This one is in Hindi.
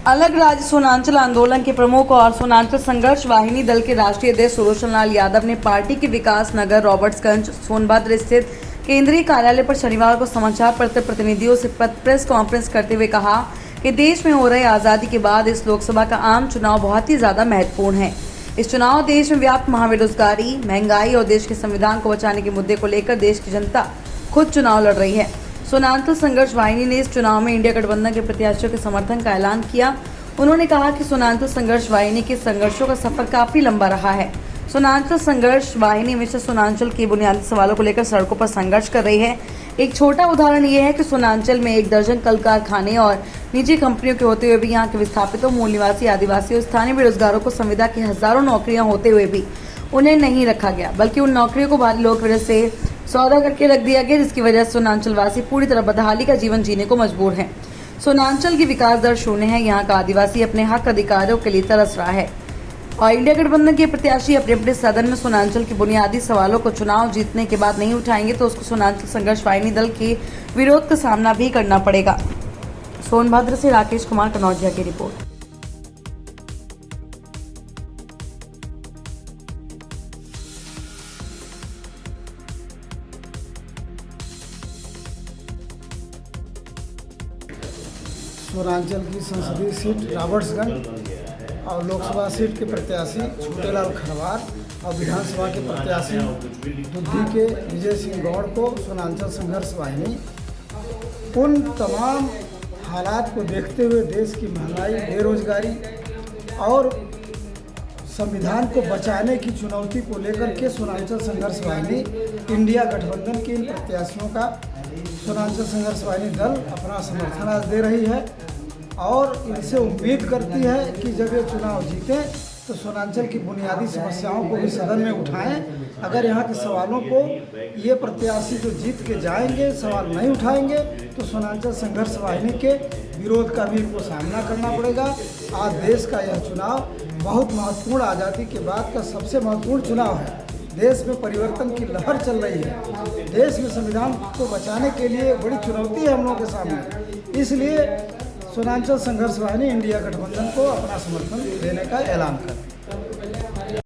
अलग राज्य सोनांचल आंदोलन के प्रमुख और सोनांचल संघर्ष वाहिनी दल के राष्ट्रीय अध्यक्ष सुरोचन लाल यादव ने पार्टी के विकास नगर रॉबर्ट्सगंज सोनभद्र स्थित केंद्रीय कार्यालय पर शनिवार को समाचार पत्र प्रतिनिधियों से प्रेस कॉन्फ्रेंस करते हुए कहा कि देश में हो रहे आज़ादी के बाद इस लोकसभा का आम चुनाव बहुत ही ज़्यादा महत्वपूर्ण है। इस चुनाव देश में व्याप्त महाबेरोजगारी, महंगाई और देश के संविधान को बचाने के मुद्दे को लेकर देश की जनता खुद चुनाव लड़ रही है। सोनांचल संघर्ष वाहिनी ने इस चुनाव में इंडिया गठबंधन के प्रत्याशियों के समर्थन का ऐलान किया। उन्होंने कहा कि सोनांचल संघर्ष वाहिनी के संघर्षों का सफर काफी लंबा रहा है। सोनांचल संघर्ष वाहिनी हमेशा सोनांचल के बुनियादी सवालों को लेकर सड़कों पर संघर्ष कर रही है। एक छोटा उदाहरण ये है कि सोनांचल में 1 दर्जन कल कारखाने और निजी कंपनियों के होते हुए भी यहाँ के विस्थापितों, मूल निवासी, आदिवासी और स्थानीय बेरोजगारों को संविदा की हजारों नौकरियां होते हुए भी उन्हें नहीं रखा गया, बल्कि उन नौकरियों को बाहरी लोक वजह से सौदा करके रख दिया गया, जिसकी वजह से सोनांचल वासी पूरी तरह बदहाली का जीवन जीने को मजबूर हैं। सोनांचल की विकास दर शून्य है। यहाँ का आदिवासी अपने हक अधिकारों के लिए तरस रहा है और इंडिया गठबंधन के प्रत्याशी अपने अपने सदन में सोनांचल के बुनियादी सवालों को चुनाव जीतने के बाद नहीं उठाएंगे तो उसको सोनांचल संघर्ष वाहिनी दल के विरोध का सामना भी करना पड़ेगा। सोनभद्र से राकेश कुमार कनौजिया की रिपोर्ट। सोनांचल की संसदीय सीट रॉबर्ट्सगंज और लोकसभा सीट के प्रत्याशी छोटेलाल खरवार और विधानसभा के प्रत्याशी दुद्धी के विजय सिंह गौड़ को सोनांचल संघर्ष वाहिनी उन तमाम हालात को देखते हुए देश की महंगाई, बेरोजगारी और संविधान को बचाने की चुनौती को लेकर के सोनांचल संघर्ष वाहिनी इंडिया गठबंधन के इन प्रत्याशियों का सोनांचल संघर्ष वाहिनी दल अपना समर्थन आज दे रही है और इनसे उम्मीद करती है कि जब ये चुनाव जीतें तो सोनांचल की बुनियादी समस्याओं को भी सदन में उठाएं। अगर यहाँ के सवालों को ये प्रत्याशी जो जीत के जाएंगे सवाल नहीं उठाएंगे तो सोनांचल संघर्ष वाहिनी के विरोध का भी इनको सामना करना पड़ेगा। आज देश का यह चुनाव बहुत महत्वपूर्ण, आज़ादी के बाद का सबसे महत्वपूर्ण चुनाव है। देश में परिवर्तन की लहर चल रही है। देश में संविधान को बचाने के लिए बड़ी चुनौती है हम लोगों के सामने। इसलिए सोनांचल संघर्ष वाहिनी इंडिया गठबंधन को अपना समर्थन देने का ऐलान कर